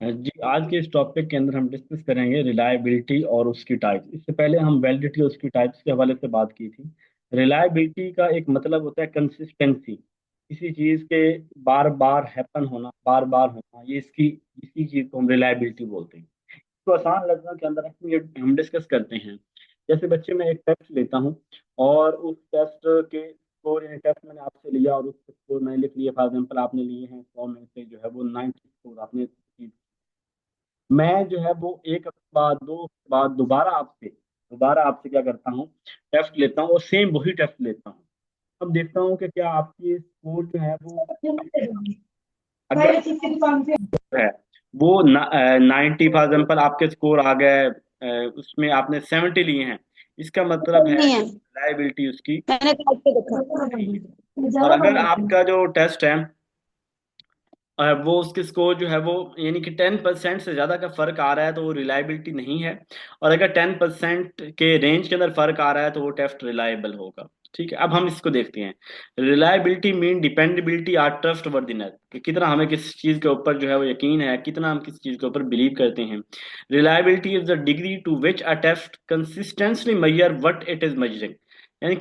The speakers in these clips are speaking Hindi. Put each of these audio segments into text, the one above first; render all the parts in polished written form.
जी, आज के इस टॉपिक के अंदर हम डिस्कस करेंगे रिलायबिलिटी और उसकी टाइप्स। इससे पहले हम वैलिडिटी और उसकी टाइप्स के हवाले से बात की थी। रिलायबिलिटी का एक मतलब होता है कंसिस्टेंसी, किसी चीज़ के बार बार हैपन होना, बार बार होना, ये इसकी इसी चीज़ को हम रिलायबिलिटी बोलते हैं। तो आसान लफ्ज़ों के अंदर हम डिस्कस करते हैं। जैसे बच्चे, मैं एक टेस्ट लेता हूँ और उस टेस्ट के स्कोर, यानी टेस्ट मैंने आपसे लिया और उस स्कोर मैंने लिख लिया। फॉर एग्जाम्पल आपने लिए हैं 100 में से जो है वो 90 स्कोर आपने, मैं जो है वो एक हफ्ते बाद, 2 हफ्ते बाद दोबारा आपसे क्या करता हूँ, टेस्ट लेता हूँ और सेम वही टेस्ट लेता हूँ। अब देखता हूँ कि क्या आपकी स्कोर जो है वो, अगर है वो 90, फॉर एग्जाम्पल आपके स्कोर आ गए, उसमें आपने 70 लिए हैं, इसका मतलब है नहीं है। रिलायबिलिटी उसकी मैंने काट के नहीं है। देखा। और अगर आपका जो टेस्ट है, वो उसके स्कोर जो है वो, यानी कि 10% से ज़्यादा का फर्क आ रहा है तो वो रिलायबिलिटी नहीं है। और अगर 10% के रेंज के अंदर फर्क आ रहा है तो वो टेस्ट रिलायबल होगा। ठीक है, अब हम इसको देखते हैं। रिलायबिलिटी मीन डिपेंडेबिलिटी और ट्रस्ट वर्दिनेस, कि कितना हमें किस चीज़ के ऊपर जो है वो यकीन है, कितना हम किस चीज़ के ऊपर बिलीव करते हैं। Reliability is the degree to which a test consistently measure what it is measuring. यानी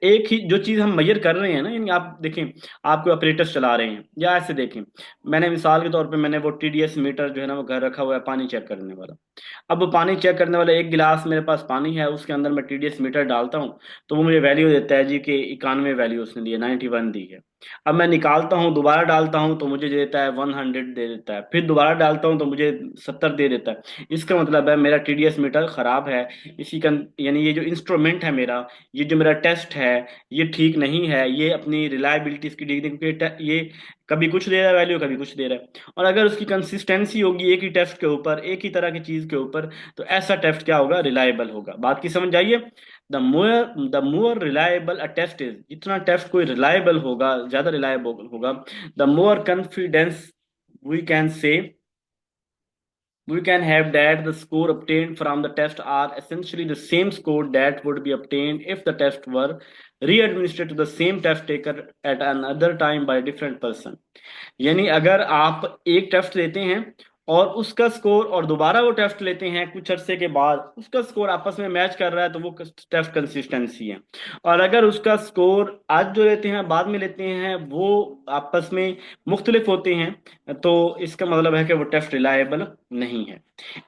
एक ही जो चीज़ हम मेजर कर रहे हैं ना, यानी आप देखें, आप कोई ऑपरेटर्स चला रहे हैं या ऐसे देखें, मैंने मिसाल के तौर पे मैंने वो टीडीएस मीटर जो है ना वो घर रखा हुआ है, पानी चेक करने वाला। अब वो पानी चेक करने वाला, एक गिलास मेरे पास पानी है, उसके अंदर मैं टीडीएस मीटर डालता हूँ तो वो मुझे वैल्यू देता है जी कि 91 वैल्यू उसने दी है, 91 दी है। अब मैं निकालता हूँ, दोबारा डालता हूँ तो मुझे देता है 100 दे देता है, फिर दोबारा डालता हूँ तो मुझे 70 दे देता है। इसका मतलब है मेरा टीडीएस मीटर खराब है। इसी का यानी ये जो इंस्ट्रूमेंट है मेरा, ये जो मेरा टेस्ट है, ये ठीक नहीं है, ये अपनी रिलायबिलिटी इसकी डिग्री, क्योंकि ये कभी कुछ दे रहा है वैल्यू, कभी कुछ दे रहा है। और अगर उसकी कंसिस्टेंसी होगी एक ही टेस्ट के ऊपर, एक ही तरह की चीज के ऊपर, तो ऐसा टेस्ट क्या होगा, रिलायबल होगा। बात की समझ आइए। The more reliable a test is, जितना टेस्ट कोई रिलायबल होगा, ज्यादा रिलायबल होगा, the more confidence we can say, we can have that the score obtained from the test are essentially the same score that would be obtained if the test were re-administered to the same test taker at another time by a different person। यानी अगर आप एक टेस्ट लेते हैं और उसका स्कोर, और दोबारा वो टेस्ट लेते हैं कुछ अरसे के बाद, उसका स्कोर आपस में मैच कर रहा है तो वो टेस्ट कंसिस्टेंसी है। और अगर उसका स्कोर आज जो लेते हैं बाद में लेते हैं वो आपस में मुख्तलिफ होते हैं, तो इसका मतलब है कि वो टेस्ट रिलायबल नहीं है।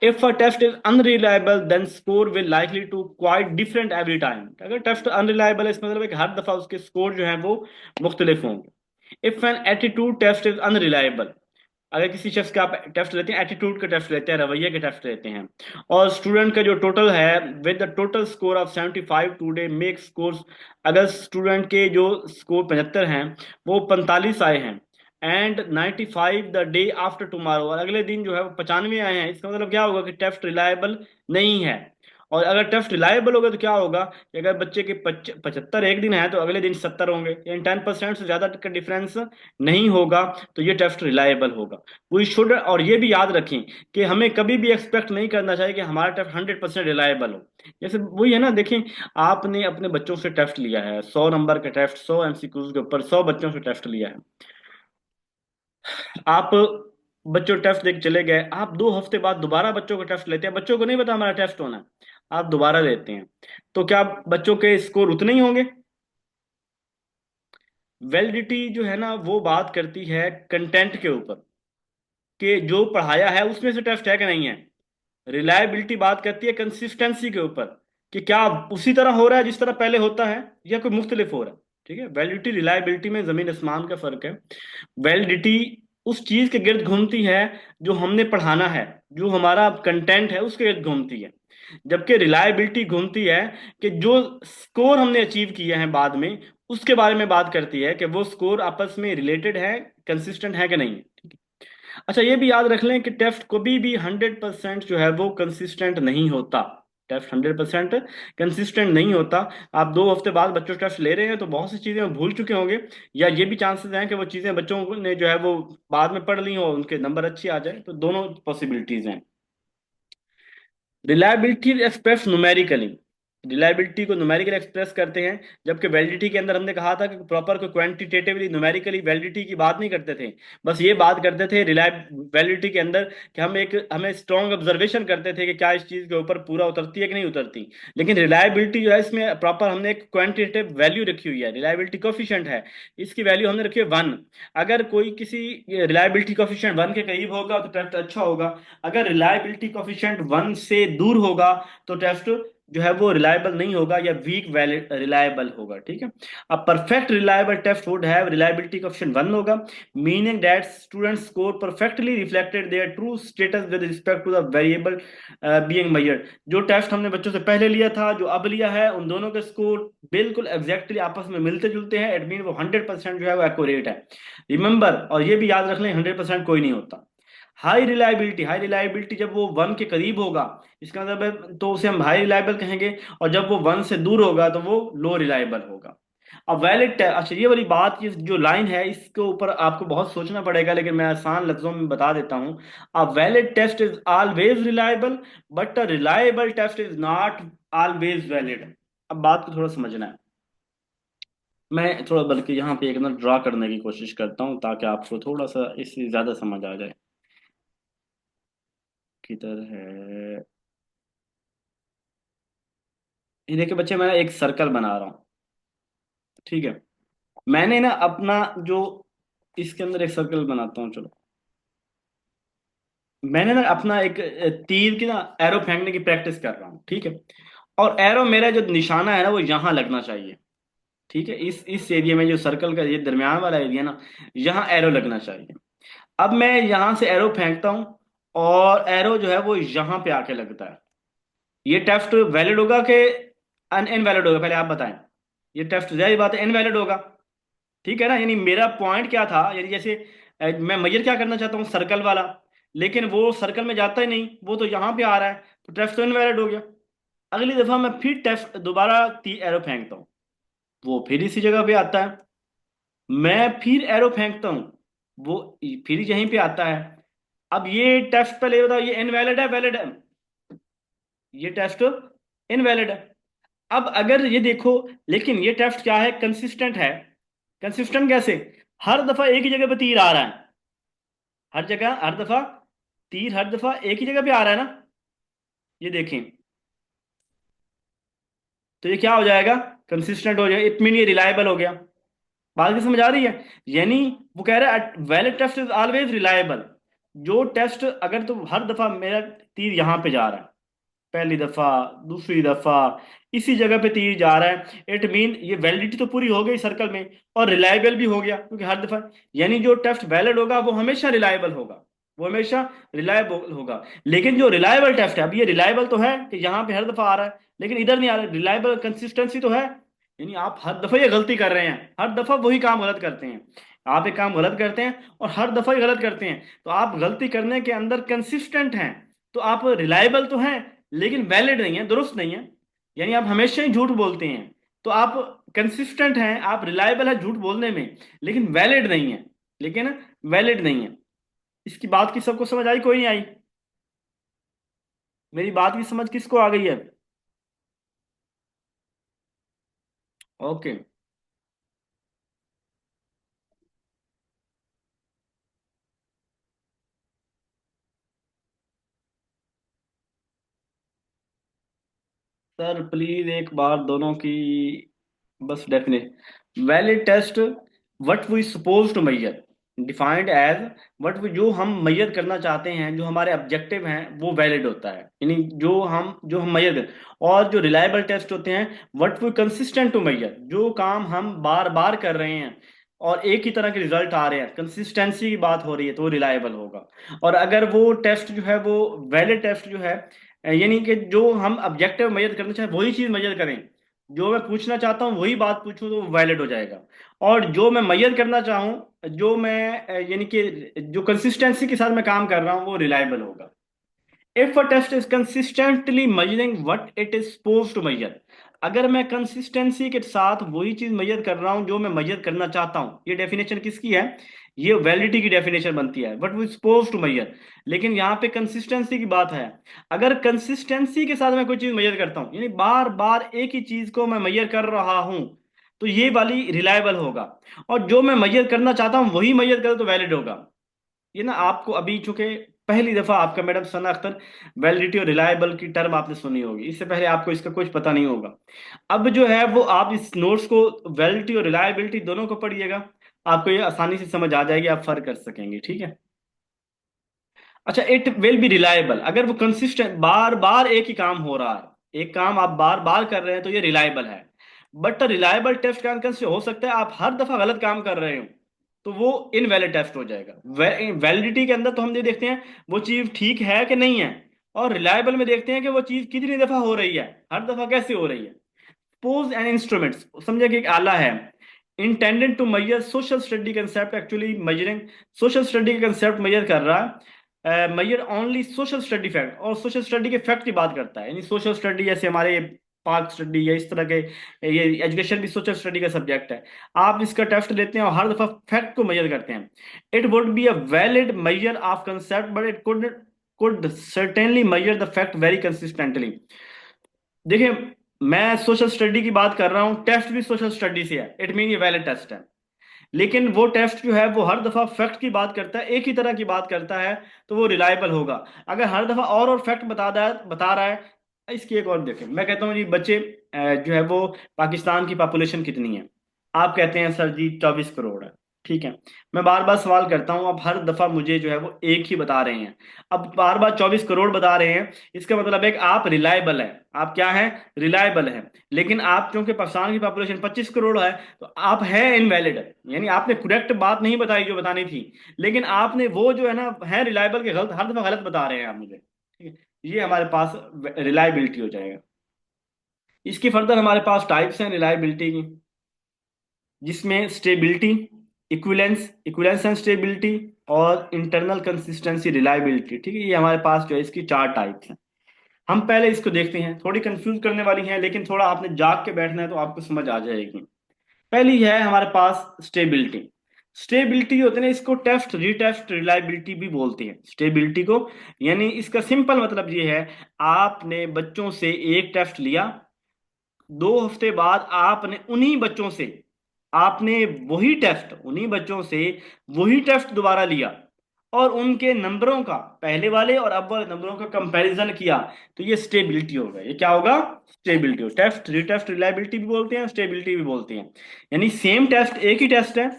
If a test is unreliable then score will likely to quite different every time. अगर टेस्ट अनरिलायबल है, इसका मतलब है कि हर दफा उसके स्कोर जो है वो मुख्तलिफ होंगे। If an attitude test is unreliable, अगर किसी शख्स का आप टेस्ट लेते हैं, एटीट्यूड का टेस्ट लेते हैं, रवैये के टेस्ट लेते हैं, और स्टूडेंट का जो टोटल है with the total score of 75 today make scores, अगर स्टूडेंट के जो स्कोर 75 हैं वो 45 आए हैं, and 95 the day after tomorrow, और अगले दिन जो है वो 95 आए हैं, इसका मतलब क्या होगा कि टेस्ट रिलायबल नहीं है। और अगर टेस्ट रिलायबल होगा तो क्या होगा कि अगर बच्चे के 75 एक दिन है तो अगले दिन 70 होंगे, यानी 10% से ज्यादा का डिफरेंस नहीं होगा, तो ये टेस्ट रिलायबल होगा। वी शुड, और ये भी याद रखें कि हमें कभी भी एक्सपेक्ट नहीं करना चाहिए कि हमारा टेस्ट 100% रिलायबल हो। जैसे वही है ना, देखें, आपने अपने बच्चों से टेस्ट लिया है, 100 नंबर का टेस्ट, 100 एमसीक्यूज के ऊपर 100 बच्चों से टेस्ट लिया है। आप बच्चों टेस्ट देख चले गए, आप 2 हफ्ते बाद दोबारा बच्चों का टेस्ट लेते हैं, बच्चों को नहीं पता हमारा टेस्ट होना है, आप दोबारा लेते हैं, तो क्या बच्चों के स्कोर उतने ही होंगे? वैलिडिटी जो है ना वो बात करती है कंटेंट के ऊपर, कि जो पढ़ाया है उसमें से टेस्ट है कि नहीं है। रिलायबिलिटी बात करती है कंसिस्टेंसी के ऊपर, कि क्या उसी तरह हो रहा है जिस तरह पहले होता है या कोई मुख्तलिफ हो रहा है। ठीक है, वैलिडिटी रिलायबिलिटी में जमीन आसमान का फर्क है। वैलिडिटी उस चीज के गिर्द घूमती है जो हमने पढ़ाना है, जो हमारा कंटेंट है उसके गिर्द घूमती है। जबकि रिलायबिलिटी घूमती है कि जो स्कोर हमने अचीव किए हैं बाद में, उसके बारे में बात करती है कि वो स्कोर आपस में रिलेटेड है, कंसिस्टेंट है कि नहीं है। अच्छा, ये भी याद रख लें कि टेस्ट कभी भी 100% जो है वो कंसिस्टेंट नहीं होता। टेस्ट 100% कंसिस्टेंट नहीं होता। आप 2 हफ्ते बाद बच्चों टेस्ट ले रहे हैं तो बहुत सी चीजें वो भूल चुके होंगे, या ये भी चांसेस हैं कि वो चीजें बच्चों ने जो है वो बाद में पढ़ ली हो, उनके नंबर अच्छे आ जाए, तो दोनों पॉसिबिलिटीज हैं। रिलायबिलिटी एक्सप्रेस न्यूमेरिकली, रिलायबिलिटी को न्यूमेरिकली एक्सप्रेस करते हैं, जबकि वैलिडिटी के अंदर हमने कहा था कि प्रॉपर को क्वांटिटेटिवली न्यूमेरिकली वैलिडिटी की बात नहीं करते थे, बस ये बात करते थे वैलिडिटी के अंदर कि हमें स्ट्रॉन्ग ऑब्जर्वेशन करते थे कि क्या इस चीज़ के ऊपर पूरा उतरती है कि नहीं उतरती। लेकिन रिलायबिलिटी जो है इसमें प्रॉपर हमने एक क्वांटिटेटिव वैल्यू रखी हुई है, रिलायबिलिटी कोफिशिएंट है, इसकी वैल्यू हमने रखी है 1। अगर कोई किसी रिलायबिलिटी कोफिशिएंट 1 के करीब होगा तो टेस्ट अच्छा होगा, अगर रिलायबिलिटी कोफिशिएंट 1 से दूर होगा तो टेस्ट जो है वो रिलायबल नहीं होगा या वीक वैलिड रिलायबल होगा। ठीक है। अब perfect reliable test would have reliability coefficient 1 होगा, meaning that student score perfectly reflected their true status with respect to the variable being measured. जो टेस्ट हमने बच्चों से पहले लिया था जो अब लिया है, उन दोनों के स्कोर बिल्कुल एग्जैक्टली आपस में मिलते जुलते हैं। इट मीन वो 100% जो है वो एक्यूरेट है। रिमेंबर, और ये भी याद रख लें, 100% कोई नहीं होता। हाई रिलायबिलिटी जब वो 1 के करीब होगा, इसका मतलब है तो उसे हम हाई रिलायबल कहेंगे, और जब वो 1 से दूर होगा तो वो लो रिलायबल होगा। अब वैलिड, अच्छा ये वाली बात, ये जो लाइन है इसके ऊपर आपको बहुत सोचना पड़ेगा, लेकिन मैं आसान लफ्जों में बता देता हूं। A valid test is always reliable, but a reliable test is not always valid. अब बात को थोड़ा समझना है। मैं थोड़ा बल्कि यहाँ पे एक ना ड्रा करने की कोशिश करता हूँ ताकि आपको थोड़ा सा इससे ज्यादा समझ आ जाए। किधर है? ये देखिए बच्चे, मैं एक सर्कल बना रहा हूँ। ठीक है। मैंने ना अपना जो, इसके अंदर एक सर्कल बनाता हूँ चलो। मैंने ना अपना एक तीर की ना एरो फेंकने की प्रैक्टिस कर रहा हूँ। ठीक है। और एरो मेरा जो निशाना है ना वो यहाँ लगना चाहिए। ठीक है। इस एरिया में जो सर्कल का ये दरमियान वाला एरिया ना, यहाँ एरो लगना चाहिए। अब मैं यहाँ से एरो फेंकता हूँ और एरो जो है वो यहाँ पे आके लगता है। ये टेस्ट वैलिड होगा कि इनवैलिड होगा, पहले आप बताएं। ये टेस्ट जाहिर बात है इनवैलिड होगा। ठीक है ना, यानी मेरा पॉइंट क्या था, यानी जैसे मैं मेजर क्या करना चाहता हूँ सर्कल वाला, लेकिन वो सर्कल में जाता ही नहीं, वो तो यहाँ पे आ रहा है, तो टेस्ट तो इनवैलिड हो गया। अगली दफा मैं फिर टेस्ट दोबारा ती एरो फेंकता हूँ, वो फिर इसी जगह पे आता है। मैं फिर एरो फेंकता हूँ, वो फिर यहीं पे आता है। अब ये टेस्ट पहले ये बताओ, ये इनवैलिड है वैलिड है? ये टेस्ट इनवैलिड है। अब अगर ये देखो, लेकिन ये टेस्ट क्या है, कंसिस्टेंट है। कंसिस्टेंट कैसे? हर दफा एक ही जगह पे तीर आ रहा है, हर जगह हर दफा तीर हर दफा एक ही जगह पे आ रहा है ना। ये देखें, तो ये क्या हो जाएगा, कंसिस्टेंट हो जाएगा, इट मीन ये रिलायबल हो गया। बात की समझ आ रही है? यानी वो कह रहा है valid test is always reliable. जो टेस्ट अगर तो हर दफा मेरा तीर यहाँ पे जा रहा है, पहली दफा दूसरी दफा इसी जगह पे तीर जा रहा है, इट मीन ये वैलिडिटी तो पूरी हो गई सर्कल में, और रिलायबल भी हो गया क्योंकि हर दफा, यानी जो टेस्ट वैलिड होगा वो हमेशा रिलायबल होगा, वो हमेशा रिलायबल होगा। लेकिन जो रिलायबल टेस्ट है, अब ये रिलायबल तो है कि यहाँ पे हर दफा आ रहा है, लेकिन इधर नहीं आ रहा, रिलायबल कंसिस्टेंसी तो है। यानी आप हर दफा ये गलती कर रहे हैं, हर दफा वही काम गलत करते हैं। आप एक काम गलत करते हैं और हर दफा ही गलत करते हैं, तो आप गलती करने के अंदर कंसिस्टेंट हैं, तो आप रिलायबल तो हैं लेकिन वैलिड नहीं है, दुरुस्त नहीं है। यानी आप हमेशा ही झूठ बोलते हैं, तो आप कंसिस्टेंट हैं, आप रिलायबल है झूठ बोलने में, लेकिन वैलिड नहीं है, लेकिन वैलिड नहीं है। इसकी बात की सबको समझ आई, कोई नहीं आई? मेरी बात की समझ किसको आ गई है? ओके। सर प्लीज एक बार दोनों की बस definite, valid test, what we suppose to measure, defined as what we, जो हम मेजर करना चाहते हैं, जो हमारे ऑब्जेक्टिव हैं वो वैलिड होता है, यानी जो हम मेजर करें। और जो रिलायबल टेस्ट होते हैं, what we consistent to measure, जो काम हम बार बार कर रहे हैं और एक ही तरह के रिजल्ट आ रहे हैं, कंसिस्टेंसी की बात हो रही है, तो वो रिलायबल होगा। और अगर वो टेस्ट जो है वो वैलिड टेस्ट जो है, यानी कि जो हम ऑब्जेक्टिव मेजर करना चाहें वही चीज मेजर करें, जो मैं पूछना चाहता हूँ वही बात पूछूं, तो वो वैलिड हो जाएगा। और जो मैं मेजर करना चाहूँ, जो मैं यानी कि जो कंसिस्टेंसी के साथ मैं काम कर रहा हूँ, वो रिलायबल होगा। If a test is consistently measuring what it is supposed to measure, अगर मैं कंसिस्टेंसी के साथ वही चीज मेजर कर रहा हूं जो मैं मेजर करना चाहता हूं, ये डेफिनेशन किसकी है? ये वैलिडिटी की डेफिनेशन बनती है, but we suppose to measure. लेकिन यहाँ पे कंसिस्टेंसी की बात है। अगर कंसिस्टेंसी के साथ मैं कोई चीज मेजर करता हूं, यानी बार बार एक ही चीज को मैं मेजर कर रहा हूं, तो ये वाली रिलायबल होगा। और जो मैं मेजर करना चाहता हूं वही मेजर करो तो वैलिड होगा। ये ना आपको अभी चूंकि पहली दफा आपका मैडम सना अख्तर वैलिडिटी और रिलायबल की टर्म आपने सुनी होगी, इससे पहले आपको इसका कुछ पता नहीं होगा। अब जो है वो आप इस नोट्स को वैलिडिटी और रिलायबिलिटी दोनों को पढ़िएगा, आपको ये आसानी से समझ आ जाएगी, आप फर्क कर सकेंगे, ठीक है। अच्छा, इट विल बी रिलायबल अगर वो कंसिस्टेंट बार बार एक ही काम हो रहा है, एक काम आप बार बार कर रहे हैं तो ये रिलायबल है। बट रिलायबल टेस्ट का आंसर हो सकता है आप हर दफा गलत काम कर रहे हो, तो वो इनवैलिड टेस्ट हो जाएगा। वैलिडिटी के अंदर तो हम ये देखते हैं वो चीज ठीक है कि नहीं है, और रिलायबल में देखते हैं कि वो चीज कितनी दफा हो रही है, हर दफा कैसे हो रही है। पोज एंड इंस्ट्रूमेंट्स समझे कि एक आला है intended to measure social study concept, actually measuring social study का कंसेप्ट मेजर कर रहा है, measure only social study fact, और सोशल स्टडी के फैक्ट की बात करता है। यानी सोशल स्टडी जैसे हमारे पार्क स्टडी या इस तरह के, ये एजुकेशन भी सोशल स्टडी का सब्जेक्ट है। आप इसका टेस्ट लेते हैं और हर दफा फैक्ट को मेजर करते हैं। It would be a valid measure of concept but it could certainly measure the fact very consistently. देखिए, मैं सोशल स्टडी की बात कर रहा हूं, टेस्ट भी सोशल स्टडी से है, इट मीन ये वैलिड टेस्ट है। लेकिन वो टेस्ट जो है वो हर दफा फैक्ट की बात करता है, एक ही तरह की बात करता है, तो वो रिलायबल होगा। अगर हर दफा और फैक्ट बता रहा है। इसकी एक और देखें, मैं कहता हूँ जी बच्चे जो है वो पाकिस्तान की पॉपुलेशन कितनी है? आप कहते हैं सर जी 24 करोड़ है। ठीक है, मैं बार बार सवाल करता हूँ, अब हर दफा मुझे जो है वो एक ही बता रहे हैं। अब बार बार 24 करोड़ बता रहे हैं, इसका मतलब है कि आप रिलायबल है। आप क्या है? रिलायबल है। लेकिन आप क्योंकि पाकिस्तान की पॉपुलेशन 25 करोड़ है, तो आप है इनवैलिड। यानी आपने करेक्ट बात नहीं बताई जो बतानी थी, लेकिन आपने वो जो है ना है रिलायबल के गलत, हर दफा गलत बता रहे हैं आप मुझे, ठीक है। ये हमारे पास रिलायबिलिटी हो जाएगा। इसकी फर्दर हमारे पास टाइप्स हैं रिलायबिलिटी की, जिसमें stability, equivalents, equivalents and stability, और इंटरनल कंसिस्टेंसी रिलायबिलिटी, ठीक है। ये हमारे पास जो है इसकी 4 टाइप्स हैं। हम पहले इसको देखते हैं, थोड़ी कंफ्यूज करने वाली हैं, लेकिन थोड़ा आपने जाग के बैठना है तो आपको समझ आ जाएगी। पहली है हमारे पास स्टेबिलिटी। स्टेबिलिटी होते हैं, इसको टेस्ट रीटेस्ट रिलायबिलिटी भी बोलते हैं स्टेबिलिटी को। यानी इसका सिंपल मतलब ये है, आपने बच्चों से एक टेस्ट लिया, 2 हफ्ते बाद आपने उन्हीं बच्चों से, आपने वही टेस्ट उन्हीं बच्चों से वही टेस्ट दोबारा लिया, और उनके नंबरों का, पहले वाले और अब वाले नंबरों का कंपैरिजन किया, तो ये स्टेबिलिटी होगा। ये क्या होगा? स्टेबिलिटी हो। टेस्ट रीटेस्ट रिलायबिलिटी भी बोलते हैं, स्टेबिलिटी भी बोलते हैं। यानी सेम टेस्ट, एक ही टेस्ट है,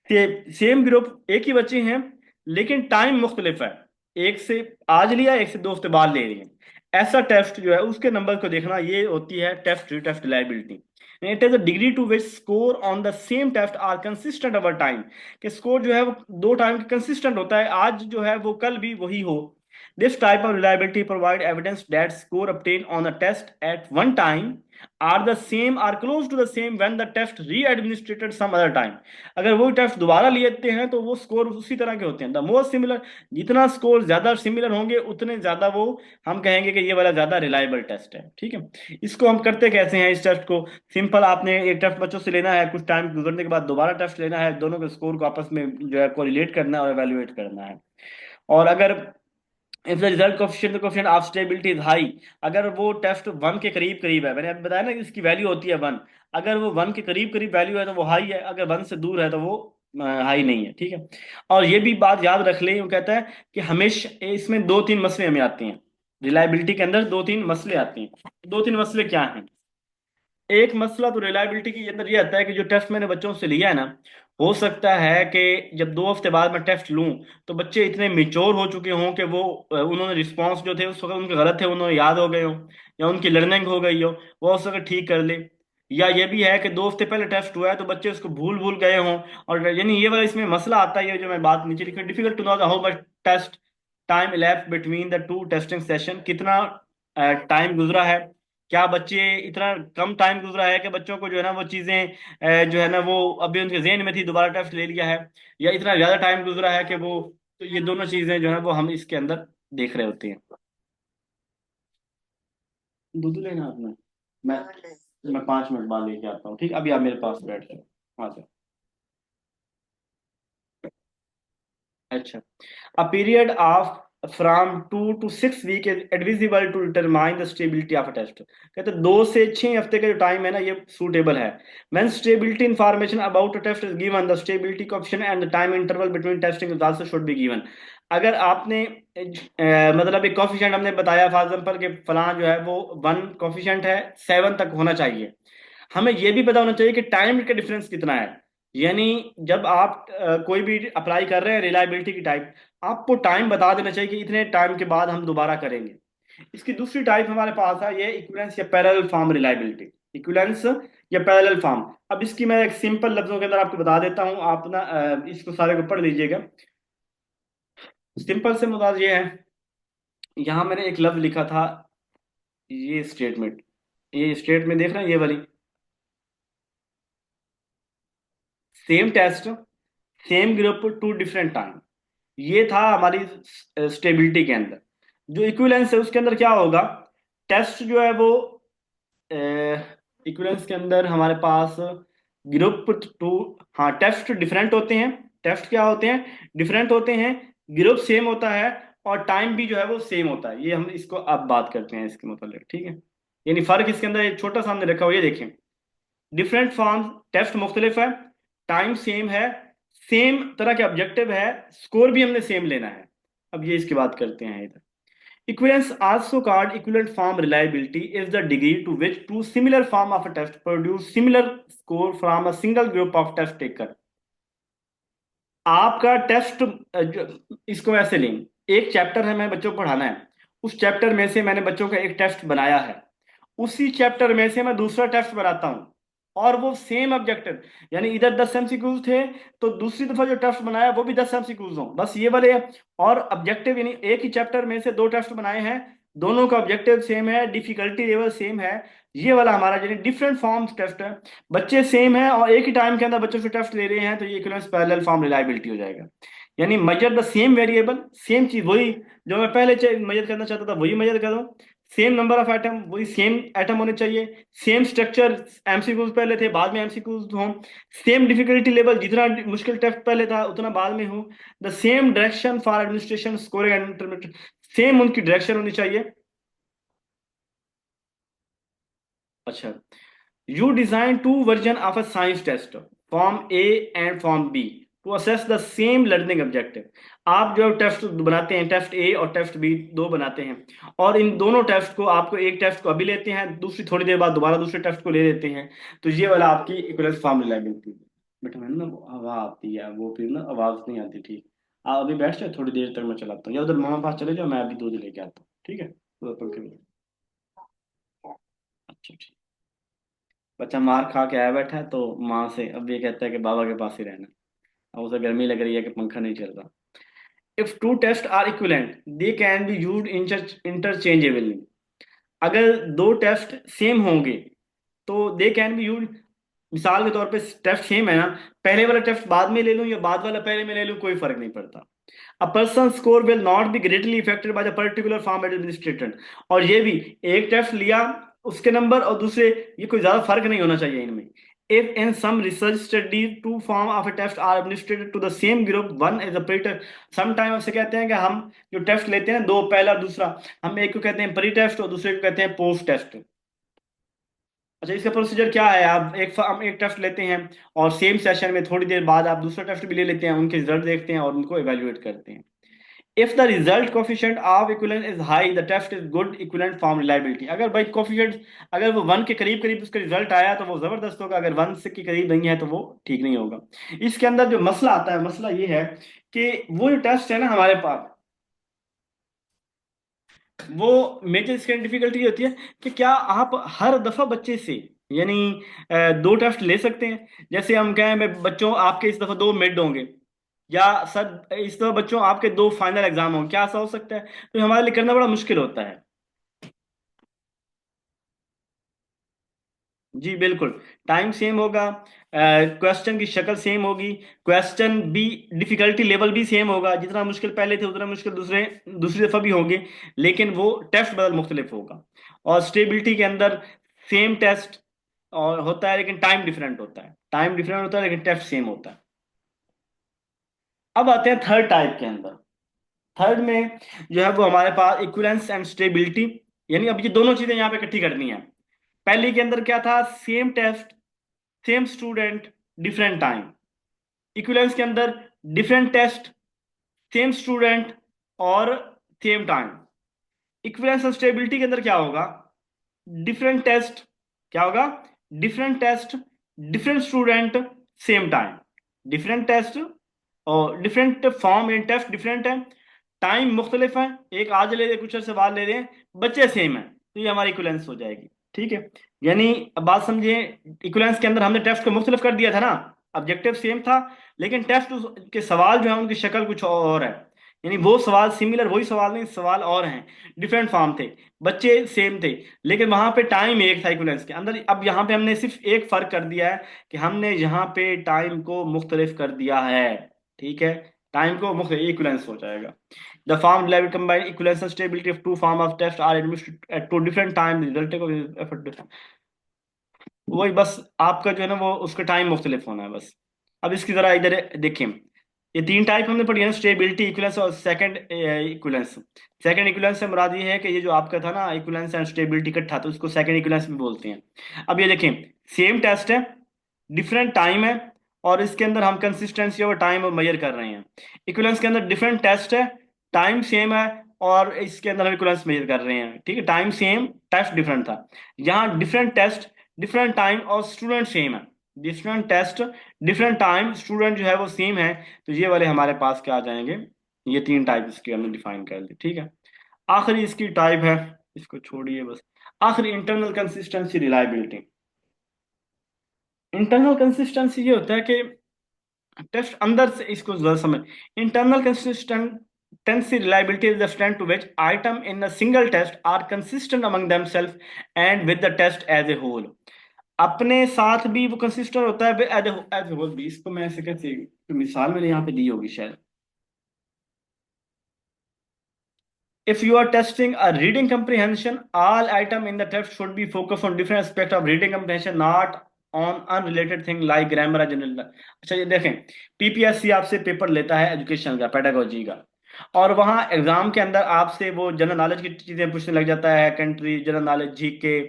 सेम ग्रुप, एक ही बच्चे हैं, लेकिन टाइम मुख्तलिफ है। एक से आज लिया, एक से 2 हफ्ते बाद ले रही है। ऐसा टेस्ट जो है उसके नंबर को देखना, ये होती है test retest reliability. It is a degree to which score on the same test are consistent over time. कि स्कोर जो है वो 2 टाइम कंसिस्टेंट होता है, आज जो है वो कल भी वही हो। This type of reliability provide evidence that score obtained on a test at one time are the same are close to the same when the test re-administered some other time। अगर वो टेस्ट दोबारा लेते हैं तो वो स्कोर उसी तरह के होते हैं। द मोर सिमिलर, जितना स्कोर ज्यादा सिमिलर होंगे उतने ज्यादा वो, हम कहेंगे कि ये वाला ज्यादा रिलायबल टेस्ट है, ठीक है। इसको हम करते कैसे हैं इस टेस्ट को? सिंपल, आपने एक टेस्ट बच्चों से लेना है, कुछ टाइम गुजरने के बाद दोबारा टेस्ट लेना है, दोनों के स्कोर को आपस में जो है कोरिलेट करना है और एवेल्युएट करना है। और अगर if the result coefficient of stability is high, अगर वो टेस्ट 1 के करीब करीब है, मैंने अभी बताया ना कि इसकी वैल्यू होती है 1, अगर वो 1 के करीब करीब वैल्यू है तो वो हाई है, अगर 1 से दूर है तो वो हाई नहीं है, ठीक है। और ये भी बात याद रख लें, वो कहता है कि हमेशा इसमें 2-3 मसले हमें आते हैं, रिलायबिलिटी के अंदर 2-3 मसले आते हैं। 2-3 मसले क्या हैं? एक मसला तो रिलायबिलिटी के अंदर ये आता है कि जो टेस्ट मैंने बच्चों से लिया है ना, हो सकता है कि जब 2 हफ्ते बाद मैं टेस्ट लूं तो बच्चे इतने मेच्योर हो चुके हों कि वो उन्होंने रिस्पॉन्स जो थे उस वक्त उनके गलत थे, उन्होंने याद हो गए हों, या उनकी लर्निंग हो गई हो, वो उस वक्त ठीक कर ले। या ये भी है कि 2 हफ्ते पहले टेस्ट हुआ है तो बच्चे उसको भूल भूल गए हों। और यानी ये वाला इसमें मसला आता है, ये जो मैं बात नीचे लिखी, difficult to know how much test time elapsed between the two testing session. कितना टाइम गुजरा है? क्या बच्चे, इतना कम टाइम गुजरा है कि बच्चों को जो है ना वो चीजें जो है ना वो अभी उनके जेहन में थी, दोबारा टेस्ट ले लिया है, या इतना ज्यादा टाइम गुजरा है कि वो, तो ये दोनों चीजें जो है वो हम इसके अंदर देख रहे होते हैं। दूध लेना आपने? मैं मैं 5 मिनट बाद लेके आता हूँ, ठीक, अभी आप मेरे पास बैठ जाओ। हाँ सर। अच्छा। A period of from 2 to 6 week is advisable to determine the stability of a test। कहते हैं 2 से 6 हफ्ते का जो टाइम है ना, ये सूटेबल है। When stability information about a test is given, the stability coefficient and the time interval between testing results should be given। अगर आपने मतलब एक कॉफिशिएंट हमने बताया फॉर एग्जांपल कि फलां जो है वो 1 कॉफिशिएंट है, 7 तक होना चाहिए। हमें ये भी पता होना चाहिए कि टाइम का डिफरेंस कितना है। यानी जब आप कोई भी अप्लाई कर रहे हैं रिलायबिलिटी की टाइप, आपको टाइम बता देना चाहिए कि इतने टाइम के बाद हम दोबारा करेंगे। इसकी दूसरी टाइप हमारे पास है ये इक्विवेलेंस या पैरेलल फॉर्म रिलायबिलिटी। इक्विवेलेंस या पैरेलल फॉर्म, अब इसकी मैं एक सिंपल लफ्जों के अंदर आपको बता देता हूँ, आप ना इसको सारे को पढ़ लीजिएगा। सिंपल से मुराद ये है, यहाँ मैंने एक लफ्ज लिखा था, ये स्टेटमेंट, ये स्टेटमेंट देख रहे हैं ये वाली, same test same group two different time, ये था हमारी स्टेबिलिटी के अंदर। जो इक्विवेलेंस है उसके अंदर क्या होगा, टेस्ट जो है वो इक्विवेलेंस के अंदर हमारे पास ग्रुप टू, हाँ टेस्ट डिफरेंट होते हैं, टेस्ट क्या होते हैं, डिफरेंट होते हैं, ग्रुप सेम होता है, और टाइम भी जो है वो सेम होता है। ये हम इसको अब बात करते हैं इसके मतलब, ठीक है। यानी फर्क इसके अंदर एक छोटा सामने रखा हुआ, ये देखें, डिफरेंट फॉर्म टेस्ट मुख्तलिफ है, टाइम सेम है, सेम तरह के ऑब्जेक्टिव है, स्कोर भी हमने सेम लेना है। अब ये इसकी बात करते हैं इधर। Equivalence, also called equivalent form reliability, is the degree to which two similar form of a test produce similar score from a single group of test taker। आपका टेस्ट, इसको ऐसे लें, एक चैप्टर है, मैं बच्चों को पढ़ाना है, उस चैप्टर में से मैंने बच्चों का एक टेस्ट बनाया है, उसी चैप्टर में से मैं दूसरा टेस्ट बनाता हूँ, और वो सेम ऑब्जेक्टिव, यानी इधर 10 MCQs थे, तो दूसरी दफा जो टेस्ट बनाया वो भी 10 MCQs हों, बस ये वाले। और ऑब्जेक्टिव यानी एक ही चैप्टर में से दो टेस्ट बनाए हैं, दोनों का ऑब्जेक्टिव सेम है, डिफिकल्टी लेवल सेम है, ये वाला हमारा यानी डिफरेंट फॉर्म्स टेस्ट है, बच्चे सेम है और एक ही टाइम के अंदर बच्चों से टेस्ट ले रहे हैं, तो ये इक्विवेलेंस पैरेलल फॉर्म रिलायबिलिटी हो जाएगा। यानी measure the same variable, same चीज वही जो मैं पहले मेजर करना चाहता था वही मेजर करो, सेम नंबर ऑफ एटम वही सेम एटम होने चाहिए, सेम स्ट्रक्चर, एमसीक्यूज पहले थे बाद में एमसीक्यूज हों, सेम डिफिकल्टी लेवल, जितना मुश्किल टेस्ट पहले था उतना बाद में हो, the same direction for administration scoring and intermediate, same उनकी डायरेक्शन होनी चाहिए। अच्छा, you design two version of a science test, form A and form B, to assess the same learning objective। आप जो टेस्ट बनाते हैं, टेस्ट ए और टेस्ट बी दो बनाते हैं, और इन दोनों टेस्ट को आपको, एक टेस्ट को अभी लेते हैं, दूसरी थोड़ी देर बाद दोबारा दूसरे टेस्ट को ले लेते हैं, तो ये वाला आपकी इक्विवेलेंस फॉर्म रिलायबिलिटी है। बेटा मैंने ना वो हवा आती है, वो फिर ना आवाज नहीं आती, ठीक। आप अभी बैठ जाओ, थोड़ी देर तक मैं चलाता हूँ, या उधर मामा पास चले जाओ, मैं अभी दूध लेके आता हूँ, ठीक है, उधर पंखे में। अच्छा ठीक। बच्चा मार खा के आया बैठा है, तो माँ से अब ये कहता है कि बाबा के पास ही रहना। अब उसे गर्मी लग रही है कि पंखा नहीं चल रहा। If two test are equivalent they can be used interchangeably. अगर दो टेस्ट सेम होंगे तो दे कैन बी यूज्ड, मिसाल के तौर पे टेस्ट सेम है ना, पहले वाला टेस्ट बाद में ले लूं या बाद वाला पहले में ले लूं, कोई फर्क नहीं पड़ता। A person score will not be greatly affected by the particular form administrated. और ये भी, एक टेस्ट लिया उसके नंबर और दूसरे, ये कोई ज्यादा फर्क नहीं होना चाहिए इनमें। If in some research study two form of a test are administered to the same group, one is a pre, sometime से कहते हैं कि हम जो टेस्ट लेते हैं दो, पहला और दूसरा, हम एक को कहते हैं प्री टेस्ट और दूसरे को कहते हैं पोस्ट टेस्ट। अच्छा, इसका प्रोसीजर क्या है, आप हम एक टेस्ट लेते हैं और सेम सेशन में थोड़ी देर बाद आप दूसरा टेस्ट भी ले लेते हैं, उनके रिजल्ट देखते हैं और उनको इवेल्युएट करते हैं। If the result coefficient of equivalence is high, the test is good equivalent form reliability. अगर भाई कोफिशिएंट, अगर वो 1 के करीब करीब उसका रिजल्ट आया तो वो जबरदस्त होगा, अगर 1 से के करीब नहीं है तो वो ठीक नहीं होगा। इसके अंदर जो मसला आता है, मसला ये है कि वो जो टेस्ट है ना हमारे पास, वो मेजर इसकी डिफिकल्टी ये होती है कि क्या आप हर दफा बच्चे से, यानी दो टेस्ट ले सकते हैं। जैसे हम कहें मैं बच्चों आपके इस दफा दो मिड होंगे, या सर इस दफा बच्चों आपके दो फाइनल एग्जाम होंगे, क्या ऐसा हो सकता है? तो हमारे लिए करना बड़ा मुश्किल होता है। जी बिल्कुल, टाइम सेम होगा, क्वेश्चन की शक्ल सेम होगी, क्वेश्चन भी डिफिकल्टी लेवल भी सेम होगा, जितना मुश्किल पहले थे उतना मुश्किल दूसरी दफा भी होंगे, लेकिन वो टेस्ट बदल मुख्तलिफ होगा। और स्टेबिलिटी के अंदर सेम टेस्ट, और होता है, लेकिन टाइम डिफरेंट होता है, टाइम डिफरेंट होता है, लेकिन टेस्ट सेम होता है। अब आते हैं थर्ड टाइप के अंदर। थर्ड में जो है वो हमारे पास इक्विवेलेंस एंड स्टेबिलिटी, यानी अब ये दोनों चीजें यहाँ पे इकट्ठी करनी है। पहले के अंदर क्या था, same test, same student, different time. Equivalence के अंदर डिफरेंट टेस्ट, सेम स्टूडेंट और सेम टाइम। इक्विवेलेंस और स्टेबिलिटी के अंदर क्या होगा, डिफरेंट टेस्ट, क्या होगा, different test, different student, same time. Different test और different form in test different है, टाइम मुख्तलिफ है, एक आज ले रहे कुछ अर्से बाद ले रहे हैं, बच्चे सेम है, तो ये हमारी इक्विवेलेंस हो जाएगी। ठीक है, यानी अब बात समझिए, इक्विवेलेंस के अंदर हमने टेस्ट को मुख्तलिफ कर दिया था ना, ऑब्जेक्टिव सेम था, लेकिन टेस्ट के सवाल जो है उनकी शक्ल कुछ और है। यानी वो सवाल सिमिलर, वही सवाल नहीं, सवाल और हैं, डिफरेंट फॉर्म थे, बच्चे सेम थे, लेकिन वहां पे टाइम एक था इक्विवेलेंस के अंदर। अब यहाँ पे हमने सिर्फ एक फर्क कर दिया है कि हमने यहाँ पे टाइम को मुख्तलिफ कर दिया है। ठीक है, टाइम को मुख्तलिफ, इक्विवेलेंस हो जाएगा। The form derived combined equivalence and stability of two form of test are administered at two different time, result of effort. वही बस, आपका जो है ना वो उसका टाइम मुख्तलिफ होना है बस। अब इसकी जरा इधर देखें, ये तीन टाइप हमने पढ़ी है ना, स्टेबिलिटी, इक्विवेलेंस और सेकंड इक्विवेलेंस। सेकंड इक्विवेलेंस से मुराद ये है कि ये जो आपका था ना इक्विवेलेंस एंड स्टेबिलिटी इकट्ठा, तो उसको सेकंड इक्विवेलेंस भी बोलते हैं। अब ये देखें, सेम टेस्ट है, डिफरेंट टाइम है, और इसके अंदर हम कंसिस्टेंसी और टाइम मेजर कर रहे हैं। इक्विवेलेंस के अंदर डिफरेंट टेस्ट है, टाइम सेम है, और इसके अंदर हम इक्विवेलेंस मेजर कर रहे हैं। ठीक है, टाइम सेम, टेस्ट डिफरेंट था, यहाँ डिफरेंट टेस्ट, डिफरेंट टाइम और स्टूडेंट सेम है। Different test, different time, student जो है वो सेम है, तो ये वाले हमारे पास क्या आ जाएंगे, ये तीन टाइप इसके हमने डिफाइन कर ली। ठीक है, आखिरी इसकी टाइप है, इसको छोड़िए बस, आखिरी internal consistency reliability. Internal consistency ये होता है कि टेस्ट अंदर से, इसको जरा समझ, internal consistency reliability is the extent to which item in a single test are consistent among themselves and with the test as a whole। अपने साथ भी वो कंसिस्टेंट होता है एज ए होल भी। इसको मैं ऐसे कैसे, मिसाल मैंने यहाँ पे दी होगी शायद। If you are testing a reading comprehension, all item in the test should be focused on different aspect of reading comprehension, not on unrelated thing like grammar or general। अच्छा ये देखें, पीपीएससी आपसे पेपर लेता है एजुकेशन का, पेडागोजी का, और वहाँ एग्जाम के अंदर आपसे वो जनरल नॉलेज की चीजें पूछने लग जाता है, कंट्री जनरल नॉलेज, जीके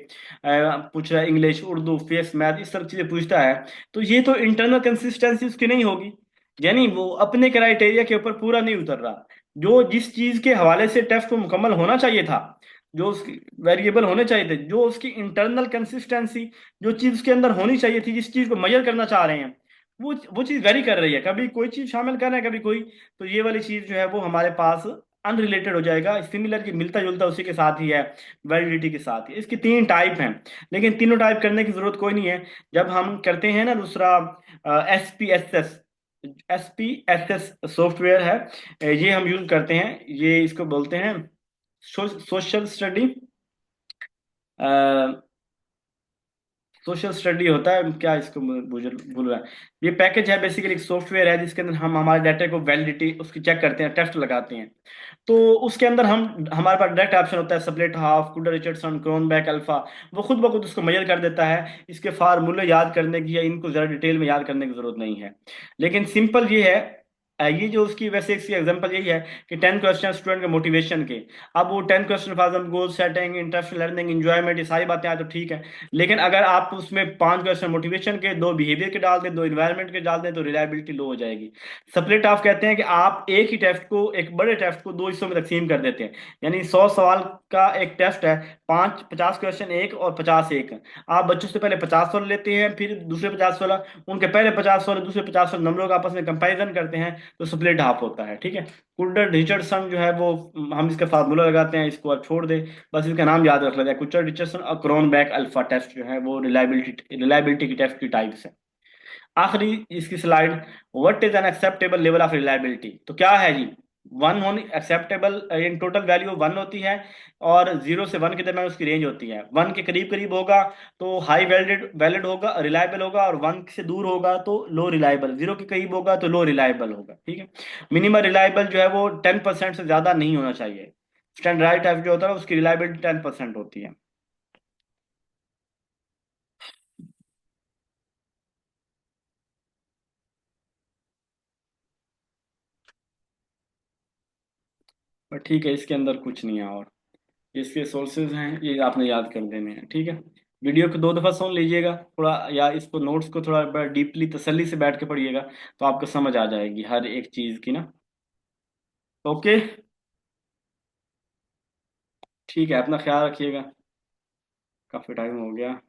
पूछ रहा है, इंग्लिश, उर्दू, फेस, मैथ, इस तरह चीजें पूछता है। तो ये तो इंटरनल कंसिस्टेंसी उसकी नहीं होगी, यानी वो अपने क्राइटेरिया के ऊपर पूरा नहीं उतर रहा। जो जिस चीज के हवाले से टेस्ट को मुकम्मल होना चाहिए था, जो उसकी वेरिएबल होने चाहिए थे, जो उसकी इंटरनल कंसिस्टेंसी, जो चीज उसके अंदर होनी चाहिए थी, जिस चीज को मेजर करना चाह रहे हैं, वो चीज वेरी कर रही है, कभी कोई चीज शामिल कर रहे हैं, कभी कोई। तो ये वाली चीज जो है वो हमारे पास अनरिलेटेड हो जाएगा, सिमिलर की मिलता जुलता उसी के साथ ही है, वैलिडिटी के साथ ही। इसकी तीन टाइप हैं, लेकिन तीनों टाइप करने की जरूरत कोई नहीं है। जब हम करते हैं ना दूसरा SPSS, SPSS सॉफ्टवेयर है, ये हम यूज करते हैं, ये इसको बोलते हैं सोशल स्टडी, सोशल स्टडी होता है क्या, इसको भूल भूल रहा है। ये पैकेज है बेसिकली, एक सॉफ्टवेयर है जिसके अंदर हम हमारे डाटा को वैलिडिटी उसकी चेक करते हैं, टेस्ट लगाते हैं। तो उसके अंदर हम, हमारे पास डायरेक्ट ऑप्शन होता है, split half, Kuder Richardson, Cronbach, alpha. वो खुद ब खुद उसको मेजर कर देता है, इसके फार्मूले याद करने की या इनको जरा डिटेल में याद करने की जरूरत नहीं है। लेकिन सिंपल ये है, ये जो उसकी वैसे इसकी एग्जांपल यही है कि 10 क्वेश्चन स्टूडेंट के मोटिवेशन के। अब वो 10 question for example goal setting, interest learning, enjoyment, ये सारी बातें आए तो ठीक है। लेकिन अगर आप उसमें 5 क्वेश्चन मोटिवेशन के, दो बिहेवियर के डाल दें, दो इन्वायरमेंट के डाल दें, तो रिलायबिलिटी लो हो जाएगी। स्प्लिट ऑफ कहते हैं कि आप एक ही टेस्ट को, एक बड़े टेस्ट को दो हिस्सों में तकसीम कर देते हैं। यानी 100 सवाल का एक टेस्ट है, 50 क्वेश्चन एक और 50 एक। आप बच्चों से पहले 50 सवाल लेते हैं, फिर दूसरे 50 सवाल, उनके पहले 50 सवाल, दूसरे 50 सवाल, नंबरों का आपस में कंपैरिजन करते हैं, तो स्प्लिट हाफ होता है। ठीक है, कुल्टर रिचर्डसन जो है वो, हम इसका फार्मूला लगाते हैं, इसको आप छोड़ दे, बस इसका नाम याद रख लेते हैं, कुल्टर रिचर्डसन और क्रोनबैक अल्फा टेस्ट जो है वो रिलायबिलिटी की टेस्ट की टाइप्स है। आखिरी इसकी slide, what is an acceptable level of reliability, तो क्या है जी, वन होनी acceptable, in total value one होती है, और 0 से 1 के दरम्यान उसकी रेंज होती है। 1 के करीब करीब होगा तो हाई वैलिड वैलिड होगा, रिलायबल होगा, और 1 से दूर होगा तो लो रिलायबल, 0 के करीब होगा तो लो रिलायबल होगा। ठीक है, मिनिमम रिलायबल जो है वो 10% से ज्यादा नहीं होना चाहिए। स्टैंडर्ड टाइप जो होता है उसकी रिलायबिलिटी 10% होती है। पर ठीक है, इसके अंदर कुछ नहीं है। और इसके सोर्सेज हैं, ये आपने याद कर देने हैं, ठीक है। वीडियो को 2 दफ़ा सुन लीजिएगा थोड़ा, या इसको नोट्स को थोड़ा डीपली तसल्ली से बैठ के पढ़िएगा, तो आपको समझ आ जाएगी हर एक चीज़ की ना। ओके। ठीक है, अपना ख्याल रखिएगा। काफ़ी टाइम हो गया।